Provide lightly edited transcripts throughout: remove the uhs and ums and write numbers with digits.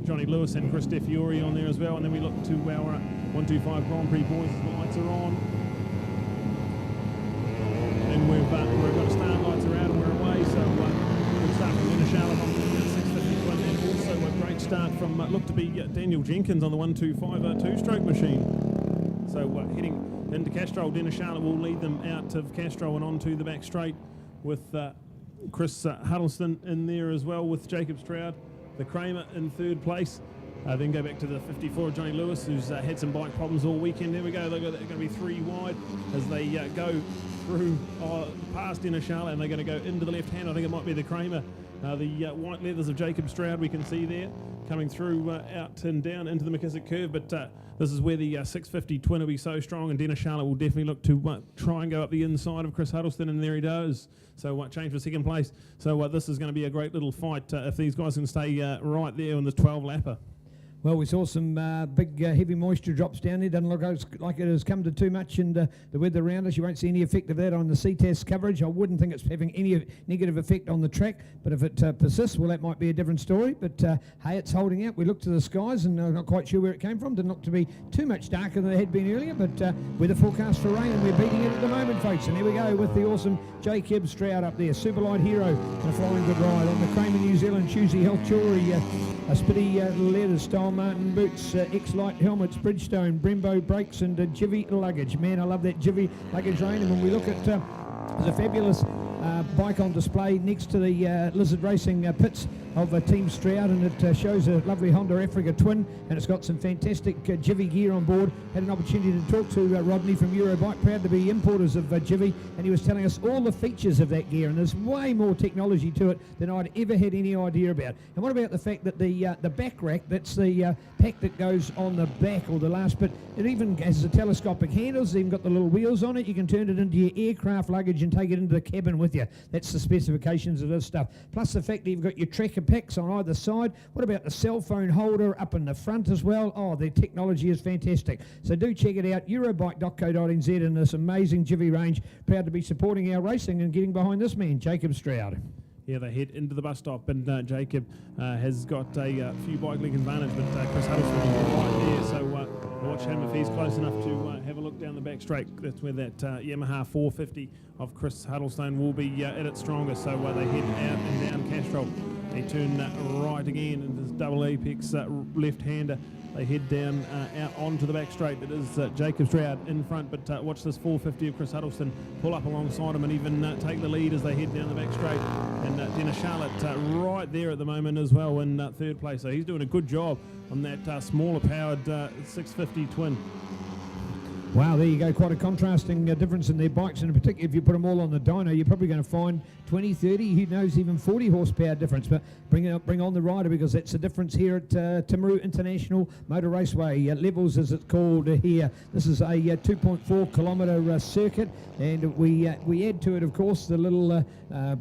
Johnny Lewis and Chris DeFiore on there as well, and then we look to our 125 Grand Prix boys. The lights are on, and we're going to start. Lights are out and we're away. So we'll start from Inner Charlotte on the 650 twin, and also a great start from look to be Daniel Jenkins on the 125 two-stroke machine. So heading into Castro, Inner Charlotte will lead them out of Castro and onto the back straight with Chris Huddleston in there as well, with Jacob Stroud, the Kramer in third place. Then go back to the 54, Johnny Lewis, who's had some bike problems all weekend. There we go. They're going to be 3 wide as they go through past Inner Charlotte, and they're going to go into the left hand. I think it might be the Kramer. The white leathers of Jacob Stroud we can see there coming through out and down into the McKissick curve. But this is where the 650 twin will be so strong, and Dennis Charlotte will definitely look to try and go up the inside of Chris Huddleston, and there he does. So change for second place. So this is going to be a great little fight if these guys can stay right there in the 12-lapper. Well, we saw some big heavy moisture drops down there. Doesn't look like it has come to too much, and the weather around us, you won't see any effect of that on the Ctas coverage. I wouldn't think it's having any negative effect on the track, but if it persists, well, that might be a different story. But hey, it's holding out. We looked to the skies, and I'm not quite sure where it came from. Didn't look to be too much darker than it had been earlier, but weather forecast for rain, and we're beating it at the moment, folks. And there we go with the awesome Jacob Stroud up there, super light hero, and a flying good ride on the Kramer New Zealand Choosy Health Jewellery, a Spitty leathers, style Martin boots, X-Light helmets, Bridgestone, Brembo brakes, and Jivy luggage. Man, I love that Jivy luggage range. And when we look at there's a fabulous bike on display next to the Lizard Racing pits of Team Stroud, and it shows a lovely Honda Africa twin, and it's got some fantastic Jivy gear on board. Had an opportunity to talk to Rodney from Eurobike, proud to be importers of Jivy, and he was telling us all the features of that gear, and there's way more technology to it than I'd ever had any idea about. And what about the fact that the back rack, that's the pack that goes on the back, or the last bit, it even has the telescopic handles, it's even got the little wheels on it. You can turn it into your aircraft luggage and take it into the cabin with you. That's the specifications of this stuff. Plus the fact that you've got your tracker packs on either side. What about the cell phone holder up in the front as well? Oh, the technology is fantastic. So do check it out, eurobike.co.nz, in this amazing Jivy range. Proud to be supporting our racing and getting behind this man, Jacob Stroud. Yeah, they head into the bus stop, and Jacob has got a few bike link advantage, but Chris Huddleston is right there, so watch him if he's close enough to have a look down the back straight. That's where that Yamaha 450 of Chris Huddleston will be at its strongest, so they head out and down Castro. They turn right again into this double apex left-hander. They head down out onto the back straight. It is Jacob Stroud in front, but watch this 450 of Chris Huddleston pull up alongside him and even take the lead as they head down the back straight. And Dennis Charlotte right there at the moment as well in third place. So he's doing a good job on that smaller powered 650 twin. Wow, there you go. Quite a contrasting difference in their bikes, and in particular if you put them all on the dyno, you're probably going to find 20, 30, who knows, even 40 horsepower difference. But bring on the rider, because that's the difference here at Timaru International Motor Raceway. Levels, as it's called here. This is a 2.4 kilometre circuit, and we add to it, of course, the little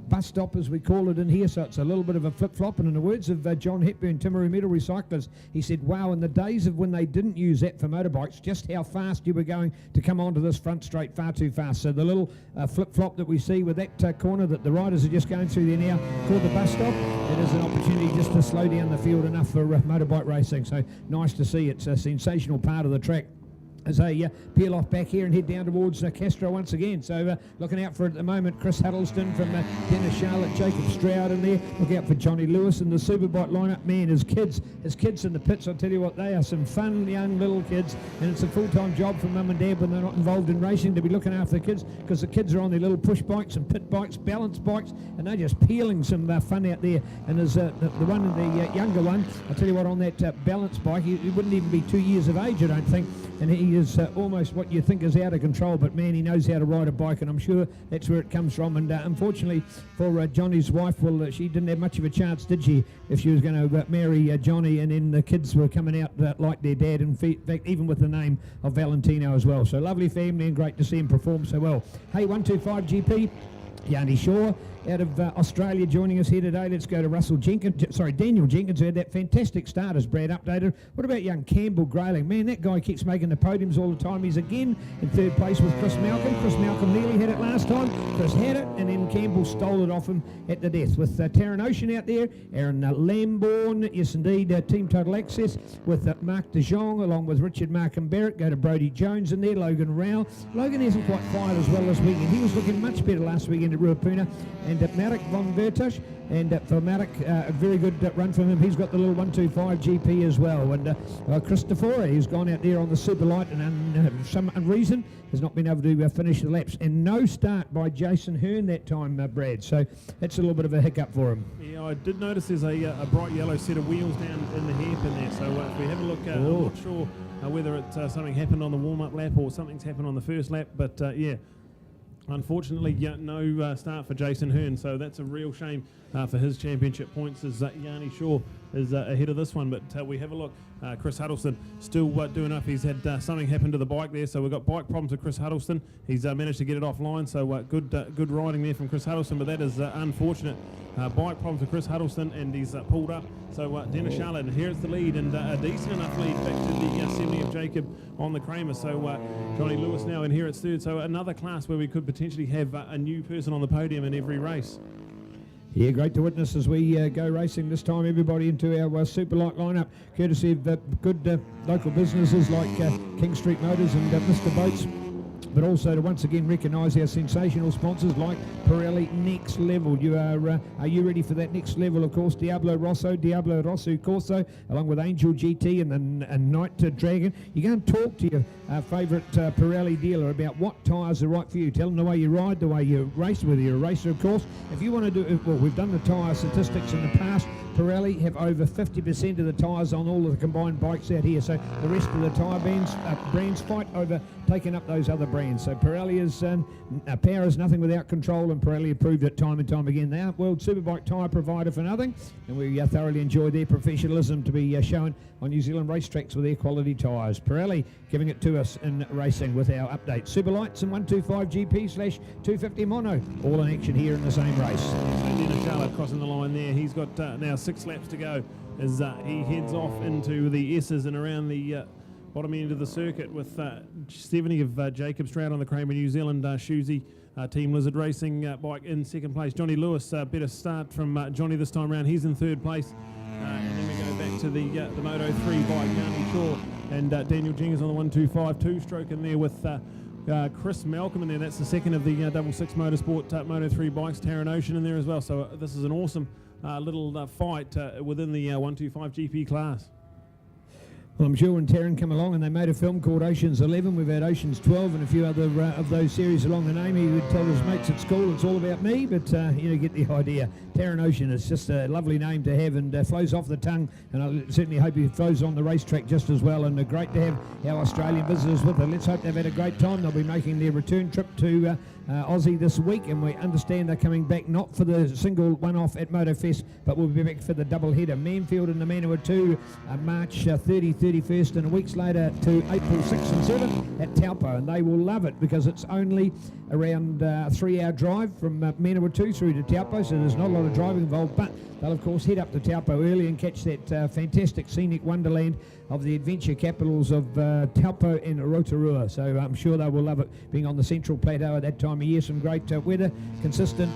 bus stop, as we call it in here. So it's a little bit of a flip-flop. And in the words of John Hepburn, Timaru Metal Recyclers, he said, wow, in the days of when they didn't use that for motorbikes, just how fast you were going to come onto this front straight, far too fast. So the little flip-flop that we see with that corner that the riders are just going through there now, called the bus stop, it is an opportunity just to slow down the field enough for motorbike racing. So nice to see. It's a sensational part of the track as they peel off back here and head down towards Castro once again. So looking out for it at the moment, Chris Huddleston from Dennis Charlotte, Jacob Stroud in there. Look out for Johnny Lewis and the Superbike lineup. Man, his kids in the pits, I'll tell you what, they are some fun young little kids, and it's a full-time job for mum and dad when they're not involved in racing to be looking after the kids, because the kids are on their little push bikes and pit bikes, balance bikes, and they're just peeling some fun out there. And there's the one, the younger one, I'll tell you what, on that balance bike, he wouldn't even be 2 years of age, I don't think, and he is almost what you think is out of control, but man, he knows how to ride a bike, and I'm sure that's where it comes from. And unfortunately for Johnny's wife, well, she didn't have much of a chance, did she, if she was going to marry Johnny, and then the kids were coming out like their dad, in fact, even with the name of Valentino as well. So lovely family, and great to see him perform so well. Hey, 125 GP. Yanni Shaw out of Australia joining us here today. Let's go to Daniel Jenkins, who had that fantastic start as Brad updated. What about young Campbell Grayling? Man, that guy keeps making the podiums all the time. He's again in third place with Chris Malcolm. Chris Malcolm nearly had it last time. Chris had it, and then Campbell stole it off him at the death. With Taran Ocean out there, Aaron Lambourne, yes indeed, Team Total Access with Mark De Jong, along with Richard Markham Barrett. Go to Brodie Jones in there, Logan Rowell. Logan hasn't quite fired as well this weekend. He was looking much better last weekend at Ruapuna. And Marek von Vertush, and for Marek, a very good run from him. He's got the little 125 GP as well. And Christopher, he's gone out there on the super light and for some reason has not been able to finish the laps. And no start by Jason Hearn that time, Brad. So that's a little bit of a hiccup for him. Yeah, I did notice there's a bright yellow set of wheels down in the hairpin there. So if we have a look, I'm not sure whether it's something happened on the warm-up lap or something's happened on the first lap. But yeah. Unfortunately, no start for Jason Hearn, so that's a real shame for his championship points as Yanni Shaw is ahead of this one. But we have a look. Chris Huddleston still doing up. He's had something happen to the bike there, so we've got bike problems with Chris Huddleston. He's managed to get it offline, so good riding there from Chris Huddleston, but that is unfortunate. Bike problems with Chris Huddleston, and he's pulled up. So Dennis Charlotte inherits the lead, and a decent enough lead back to the 70 of Jacob on the Kramer. So Johnny Lewis now inherits third. So another class where we could potentially have a new person on the podium in every race. Yeah, great to witness as we go racing this time, everybody, into our super light lineup, courtesy of good local businesses like King Street Motors and Mr. Boats, but also to once again recognise our sensational sponsors like Pirelli Next Level. Are you ready for that next level? Of course, Diablo Rosso Corso, along with Angel GT and Night Dragon. You go and talk to your favourite Pirelli dealer about what tyres are right for you. Tell them the way you ride, the way you race, whether you're a racer, of course. If you want to do, well, we've done the tyre statistics in the past. Pirelli have over 50% of the tyres on all of the combined bikes out here, so the rest of the tyre brands fight over taking up those other brands. So Pirelli is power is nothing without control, and Pirelli have proved it time and time again. They aren't World Superbike tyre provider for nothing, and we thoroughly enjoy their professionalism to be shown on New Zealand racetracks with their quality tyres. Pirelli giving it to us in racing with our updates. Super Lights and 125 GP/250 Mono, all in action here in the same race. So Dennis Charlotte crossing the line there. He's got now 6 laps to go as he heads off into the S's and around the bottom end of the circuit with 70 of Jacob Stroud on the Kramer New Zealand Shoesy Team Lizard Racing bike in second place. Johnny Lewis, better start from Johnny this time around. He's in third place. And then we go back to the Moto 3 bike, Yanni Shaw and Daniel Jenkins on the 125 two-stroke in there with Chris Malcolm in there. That's the second of the 66 Motorsport Moto 3 bikes. Taran Ocean in there as well. So this is an awesome little fight within the 125 GP class. Well, I'm sure when Taran come along and they made a film called Ocean's 11, we've had Ocean's 12 and a few other of those series along the name. He would tell his mates at school it's all about me, but you get the idea. Taran Ocean is just a lovely name to have and flows off the tongue, and I certainly hope he flows on the racetrack just as well, and great to have our Australian visitors with them. Let's hope they've had a great time. They'll be making their return trip to Aussie this week, and we understand they're coming back not for the single one-off at MotoFest, but we'll be back for the double header. Manfield and the Manua 2, March 30, 31st, and weeks later to April 6 and 7 at Taupo, and they will love it because it's only around a 3-hour drive from Manua 2 through to Taupo, so there's not a lot of driving involved, but they'll of course head up to Taupo early and catch that fantastic scenic wonderland of the adventure capitals of Taupo and Rotorua. So I'm sure they will love it being on the Central Plateau at that time of year. Some great weather, consistent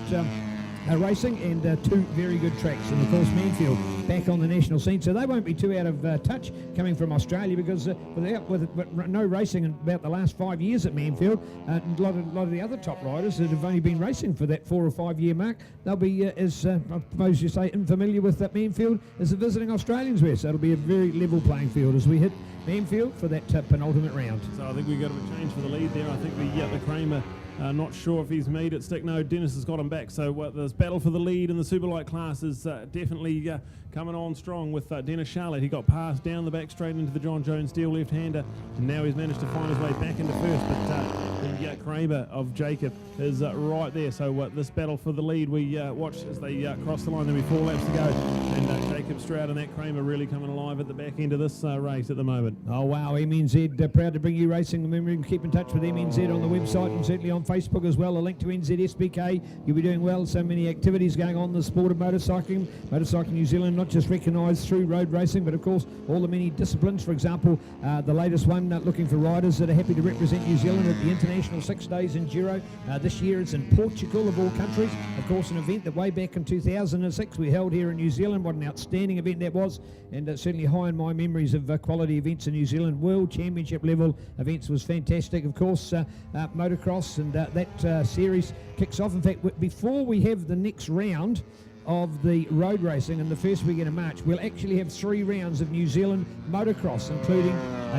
racing, and 2 very good tracks. And of course Manfield back on the national scene, so they won't be too out of touch coming from Australia, because with no racing in about the last 5 years at Manfield, a lot of the other top riders that have only been racing for that 4 or 5 year mark, they'll be as I suppose you say unfamiliar with that Manfield as the visiting Australians were. So it'll be a very level playing field as we hit Manfield for that penultimate round. So I think we got a change for the lead there. I think the Kramer, not sure if he's made it stick. No, Dennis has got him back. So this battle for the lead in the Superlight class is definitely coming on strong with Dennis Charlotte. He got passed down the back straight into the John Jones Steel left-hander, and now he's managed to find his way back into first. But the Kramer of Jacob is right there. So this battle for the lead, we watch as they cross the line. There'll be 4 laps to go, and Jacob Stroud and that Kramer really coming alive at the back end of this race at the moment. Oh wow, MNZ proud to bring you racing. Remember, you can keep in touch with MNZ on the website and certainly on Facebook as well, a link to NZSBK. You'll be doing well. So many activities going on in the sport of motorcycling. Motorcycling New Zealand, not just recognised through road racing, but of course all the many disciplines. For example, the latest one looking for riders that are happy to represent New Zealand at the International 6 Days Enduro. This year it's in Portugal of all countries. Of course, an event that way back in 2006 we held here in New Zealand. What an outstanding event that was, and certainly high in my memories of quality events in New Zealand. World Championship level events was fantastic. Of course, motocross and that series kicks off. In fact, before we have the next round of the road racing in the first weekend of March, we'll actually have 3 rounds of New Zealand motocross, including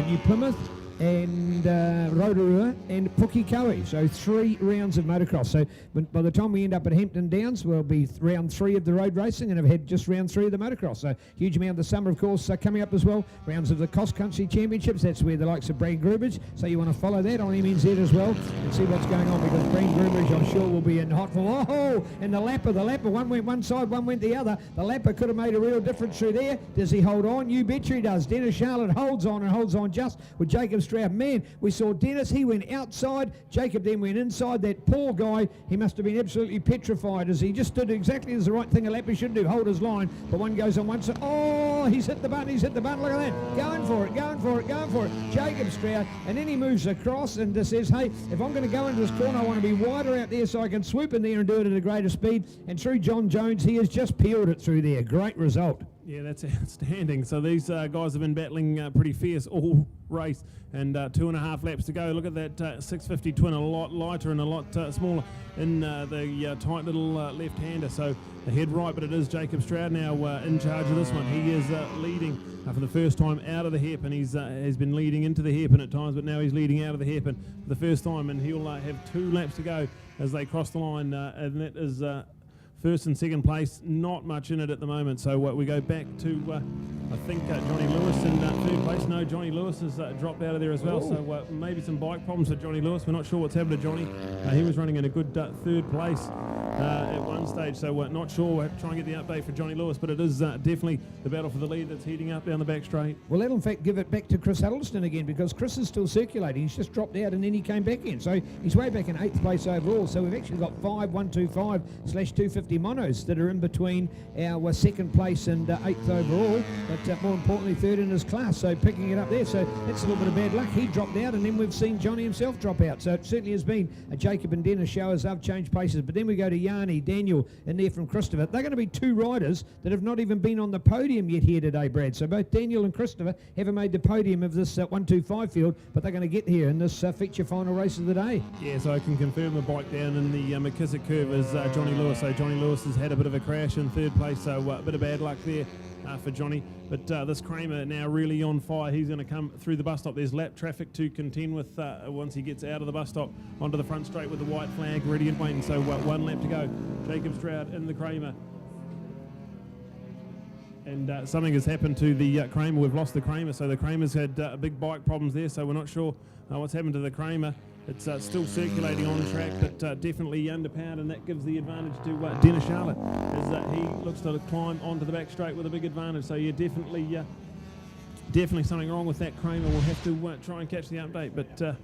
New Plymouth and Rotorua and Pukekohe. So 3 rounds of motocross. So by the time we end up at Hampton Downs, we'll be round 3 of the road racing and have had just round 3 of the motocross. So huge amount of the summer, of course, coming up as well. Rounds of the cross country championships. That's where the likes of Brad Grubage. So you want to follow that on MNZ as well and see what's going on, because Brad Grubage, I'm sure, will be in hot form. Oh, and the lapper, one went one side, one went the other. The lapper could have made a real difference through there. Does he hold on? You betcha he does. Dennis Charlotte holds on and holds on just with Jacob Stroud. Man, we saw Dennis, he went outside, Jacob then went inside. That poor guy, he must have been absolutely petrified, as he just did exactly as the right thing a lapper should do, hold his line, but one goes on one side. Oh, he's hit the button, look at that, going for it, Jacob Stroud, and then he moves across and says, hey, if I'm going to go into this corner, I want to be wider out there so I can swoop in there and do it at a greater speed, and through John Jones, he has just peeled it through there. Great result. Yeah, that's outstanding. So these guys have been battling pretty fierce all race, and 2.5 laps to go. Look at that 650 twin, a lot lighter and a lot smaller in the tight little left-hander. So the head right, but it is Jacob Stroud now in charge of this one. He is leading for the first time out of the hairpin. He's been leading into the hairpin at times, but now he's leading out of the hairpin for the first time, and he'll have 2 laps to go as they cross the line, and that is first and second place, not much in it at the moment. So we go back to, I think, Johnny Lewis in third place. No, Johnny Lewis has dropped out of there as well. Ooh. So maybe some bike problems for Johnny Lewis. We're not sure what's happened to Johnny. He was running in a good third place at one stage. So we're not sure. We'll have to try and get the update for Johnny Lewis. But it is definitely the battle for the lead that's heating up down the back straight. Well, that'll in fact give it back to Chris Huddleston again, because Chris is still circulating. He's just dropped out and then he came back in. So he's way back in 8th place overall. So we've actually got 5 125/250 monos that are in between our 2nd place and 8th overall, but more importantly 3rd in his class, so picking it up there. So that's a little bit of bad luck. He dropped out, and then we've seen Johnny himself drop out. So it certainly has been a Jacob and Dennis show as they've changed places. But then we go to Yanni, Daniel in there from Christopher. They're going to be 2 riders that have not even been on the podium yet here today, Brad. So both Daniel and Christopher haven't made the podium of this 125 field, but they're going to get here in this feature final race of the day. Yeah, so I can confirm the bike down in the McKissick curve is Johnny Lewis. So Johnny Lewis has had a bit of a crash in 3rd place, so a bit of bad luck there for Johnny. But this Kramer now really on fire. He's going to come through the bus stop. There's lap traffic to contend with once he gets out of the bus stop onto the front straight with the white flag ready and waiting. So 1 lap to go. Jacob Stroud in the Kramer. And something has happened to the Kramer. We've lost the Kramer. So the Kramer's had big bike problems there, so we're not sure what's happened to the Kramer. It's still circulating on track, but definitely underpowered, and that gives the advantage to Dennis Charlotte as he looks to climb onto the back straight with a big advantage. So yeah, definitely something wrong with that Kramer. We'll have to try and catch the update, but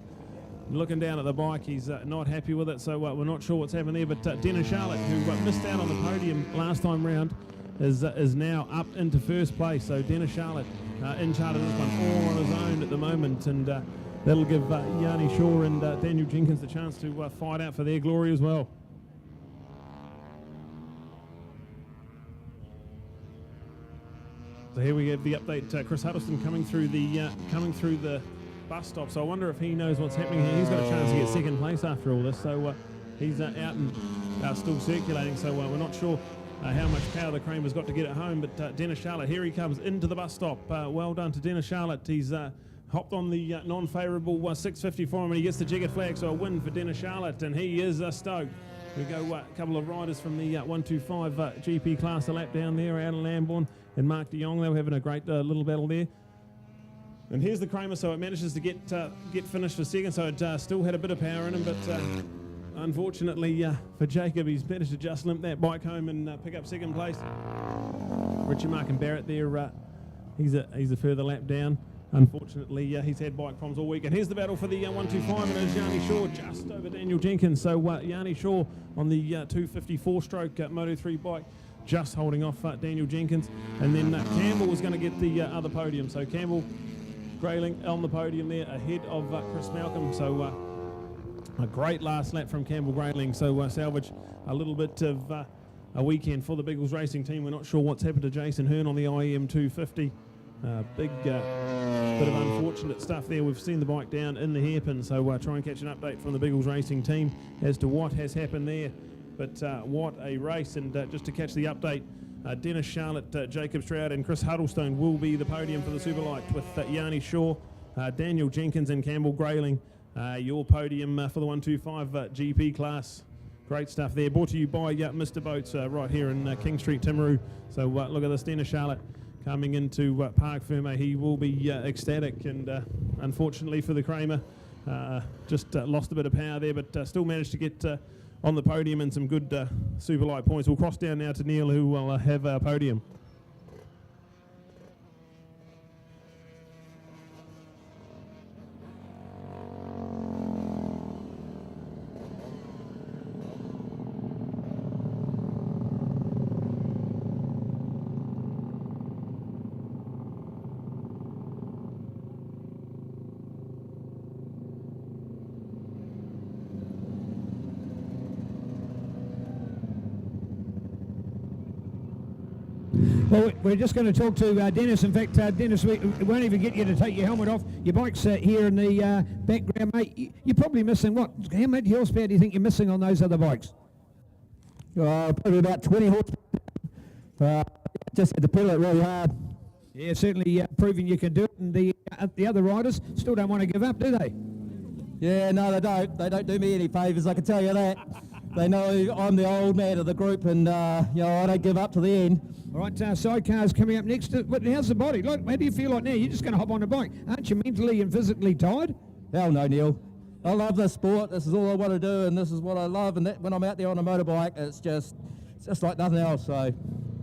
looking down at the bike, he's not happy with it, so we're not sure what's happened there. But Dennis Charlotte, who missed out on the podium last time round, is now up into 1st place. So Dennis Charlotte in charge of this one all on his own at the moment, and that'll give Yanni Shaw and Daniel Jenkins the chance to fight out for their glory as well. So here we have the update. Chris Huddleston coming through the bus stop. So I wonder if he knows what's happening here. He's got a chance to get 2nd place after all this. So he's out and still circulating. So we're not sure how much power the Kramer's got to get it home. But Dennis Charlotte, here he comes into the bus stop. Well done to Dennis Charlotte. He's hopped on the non-favourable 650 for him, and he gets the jagged flag, so a win for Dennis Charlotte, and he is stoked. We go a couple of riders from the 125 GP class a lap down there, Alan Lambourne and Mark de Jong. They were having a great little battle there. And here's the Kramer, so it manages to get finished for 2nd, so it still had a bit of power in him, but unfortunately for Jacob, he's managed to just limp that bike home and pick up 2nd place. Richard Mark and Barrett there, he's a further lap down. unfortunately, he's had bike problems all week. And here's the battle for the 125, and it's Yanni Shaw just over Daniel Jenkins. So Yanni Shaw on the 254-stroke Moto3 bike, just holding off Daniel Jenkins. And then Campbell was going to get the other podium. So Campbell Grayling on the podium there ahead of Chris Malcolm. So a great last lap from Campbell Grayling. So salvage a little bit of a weekend for the Biggles Racing team. We're not sure what's happened to Jason Hearn on the IEM 250. Big bit of unfortunate stuff there. We've seen the bike down in the hairpin, so try and catch an update from the Biggles Racing team as to what has happened there. But what a race, and just to catch the update, Dennis Charlotte, Jacob Stroud and Chris Huddlestone will be the podium for the Superlight with Yanni Shaw, Daniel Jenkins and Campbell Grayling. Your podium for the 125 GP class. Great stuff there. Brought to you by Mr. Boats right here in King Street, Timaru. So look at this, Dennis Charlotte coming into Park Ferme. He will be ecstatic, and unfortunately for the Kramer, just lost a bit of power there, but still managed to get on the podium and some good Superlight points. We'll cross down now to Neil, who will have our podium. Well, we're just going to talk to Dennis. In fact, Dennis, we won't even get you to take your helmet off. Your bike's here in the background, mate. You're probably missing, what, how much horsepower do you think you're missing on those other bikes? Probably about 20 horsepower. Just had to pedal it really hard. Yeah, certainly proving you can do it. And the other riders still don't want to give up, do they? Yeah, no, they don't. They don't do me any favours, I can tell you that. They know I'm the old man of the group, and I don't give up to the end. All right, sidecars coming up next. But how's the body? Look, how do you feel like now? You're just going to hop on a bike. Aren't you mentally and physically tired? Hell no, Neil. I love this sport. This is all I want to do, and this is what I love. And when I'm out there on a motorbike, it's just like nothing else. So, all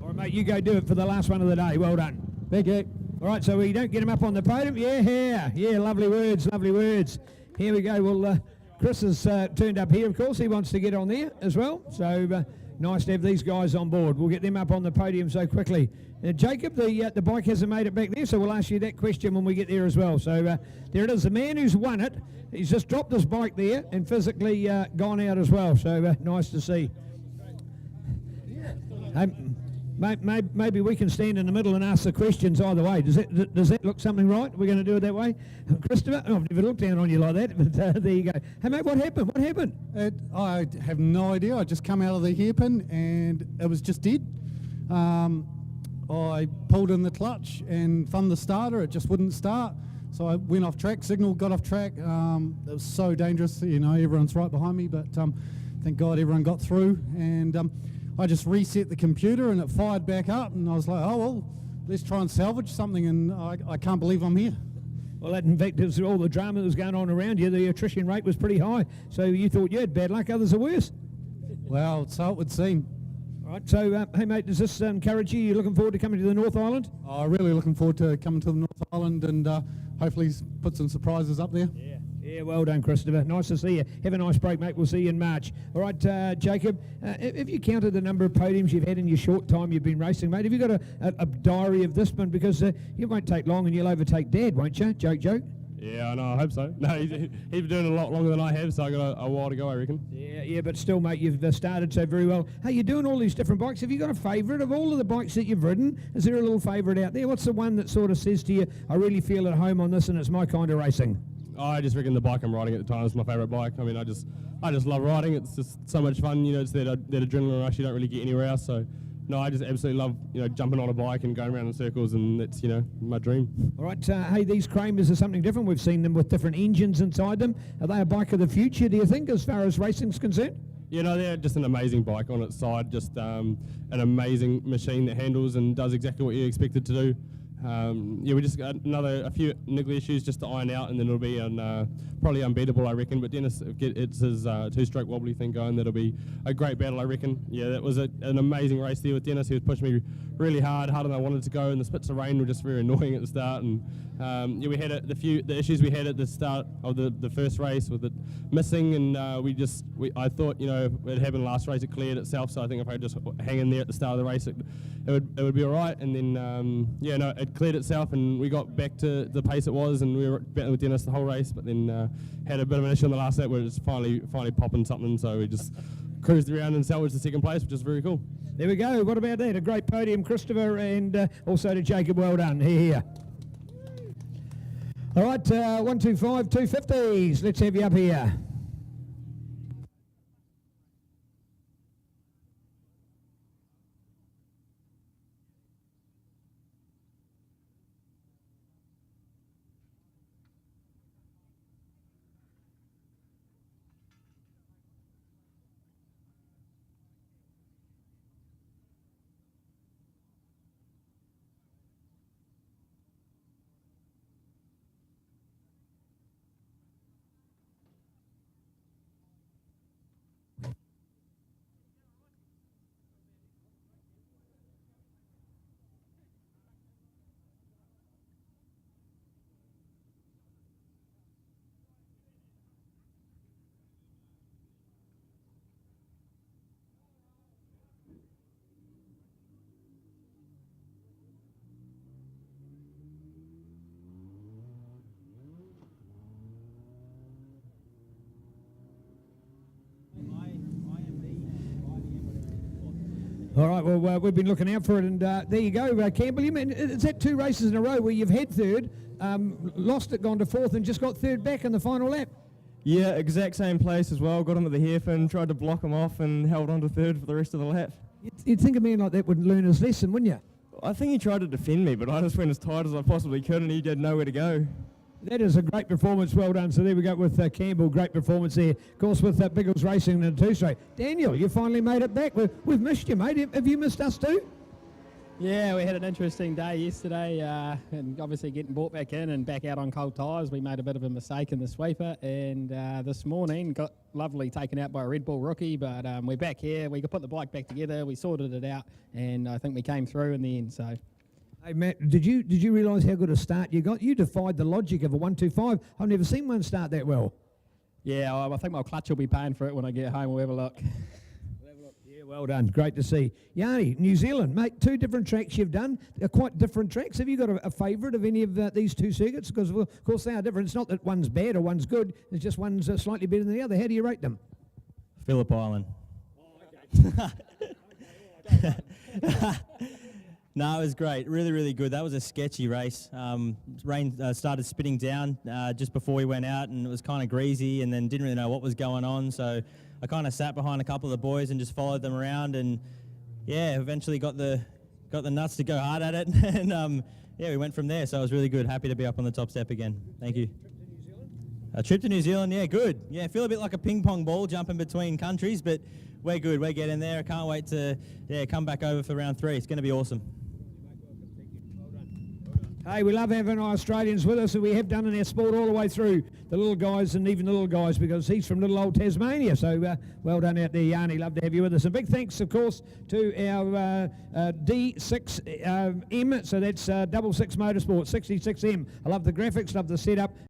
right, mate, you go do it for the last one of the day. Well done. Thank you. All right, so we don't get him up on the podium. Yeah, lovely words, lovely words. Here we go. Well, Chris has turned up here, of course. He wants to get on there as well. So nice to have these guys on board. We'll get them up on the podium so quickly. Jacob, the bike hasn't made it back there, so we'll ask you that question when we get there as well. So there it is. The man who's won it, he's just dropped his bike there and physically gone out as well. So nice to see. Maybe we can stand in the middle and ask the questions either way. Does that look something right? We're going to do it that way? Christopher? Oh, I've never looked down on you like that, but there you go. Hey, mate, what happened? What happened? I have no idea. I just come out of the hairpin and it was just dead. I pulled in the clutch and thumbed the starter. It just wouldn't start. So I went off track, signal, got off track. It was so dangerous. Everyone's right behind me, but thank God everyone got through. And I just reset the computer and it fired back up, and I was like, oh, well, let's try and salvage something, and I can't believe I'm here. Well, that in fact is all the drama that was going on around you. The attrition rate was pretty high, so you thought you had bad luck, others are worse. Well, so it would seem. All right, so, hey, mate, does this encourage you? You're looking forward to coming to the North Island? Really looking forward to coming to the North Island and hopefully put some surprises up there. Yeah, well done, Christopher. Nice to see you. Have a nice break, mate. We'll see you in March. All right, Jacob, have you counted the number of podiums you've had in your short time you've been racing, mate? Have you got a diary of this one? Because it won't take long and you'll overtake Dad, won't you? Joke. Yeah, I know. I hope so. No, he's been doing it a lot longer than I have, so I got a while to go, I reckon. Yeah, but still, mate, you've started so very well. Hey, you're doing all these different bikes. Have you got a favourite of all of the bikes that you've ridden? Is there a little favourite out there? What's the one that sort of says to you, I really feel at home on this and it's my kind of racing? I just reckon the bike I'm riding at the time is my favourite bike. I mean, I just love riding. It's just so much fun. It's that adrenaline rush you don't really get anywhere else. So, no, I just absolutely love jumping on a bike and going around in circles, and that's my dream. All right, hey, these Kramers are something different. We've seen them with different engines inside them. Are they a bike of the future, do you think, as far as racing's concerned? They're just an amazing bike on its side. Just an amazing machine that handles and does exactly what you expect it to do. Yeah, we just got a few niggly issues just to iron out, and then it'll be probably unbeatable, I reckon. But Dennis, it's his two-stroke wobbly thing going. That'll be a great battle, I reckon. Yeah, that was an amazing race there with Dennis. He was pushing me really harder than I wanted to go, and the spits of rain were just very annoying at the start. And yeah, we had the issues we had at the start of the first race with it missing, and I thought, you know, it happened last race, it cleared itself. So I think if I just hang in there at the start of the race, it would be all right. And then yeah, no, it cleared itself, and we got back to the pace it was, and we were battling with Dennis the whole race. But then had a bit of an issue on the last lap where it was finally popping something. So we just cruised around and salvaged the second place, which is very cool. There we go. What about that? A great podium, Christopher, and also to Jacob. Well done. Here. All right, 125 250s. Let's have you up here. All right, well, we've been looking out for it, and there you go, Campbell. You mean, is that 2 races in a row where you've had third, lost it, gone to fourth, and just got third back in the final lap? Yeah, exact same place as well. Got him at the hairpin, tried to block him off, and held on to third for the rest of the lap. You'd think a man like that would learn his lesson, wouldn't you? I think he tried to defend me, but I just went as tight as I possibly could, and he had nowhere to go. That is a great performance, well done. So there we go with Campbell, great performance there. Of course, with Biggles Racing in the 2-straight. Daniel, you finally made it back. We've missed you, mate. Have you missed us too? Yeah, we had an interesting day yesterday, and obviously getting brought back in and back out on cold tyres. We made a bit of a mistake in the sweeper, and this morning got lovely taken out by a Red Bull rookie, but we're back here. We could put the bike back together. We sorted it out, and I think we came through in the end. So. Hey Matt, did you realise how good a start you got? You defied the logic of a 125. I've never seen one start that well. Yeah, I think my clutch will be paying for it when I get home. We'll have a look. Yeah, well done. Great to see. Yanni, New Zealand, mate, 2 different tracks you've done. They're quite different tracks. Have you got a favourite of any of these 2 circuits? Because, of course, they are different. It's not that one's bad or one's good. It's just one's slightly better than the other. How do you rate them? Phillip Island. No, it was great. Really, really good. That was a sketchy race. Rain started spitting down just before we went out, and it was kind of greasy, and then didn't really know what was going on. So I kind of sat behind a couple of the boys and just followed them around, and yeah, eventually got the nuts to go hard at it, and yeah, we went from there. So it was really good. Happy to be up on the top step again. Thank you. A trip to New Zealand, yeah, good. Yeah, feel a bit like a ping pong ball jumping between countries, but we're good. We're getting there. I can't wait to come back over for round 3. It's going to be awesome. Hey, we love having our Australians with us, and we have done in our sport all the way through, the little guys and even the little guys, because he's from little old Tasmania. So well done out there, Yanni. Love to have you with us. And big thanks, of course, to our D6M. So that's 66 Motorsport, 66M. I love the graphics, love the setup.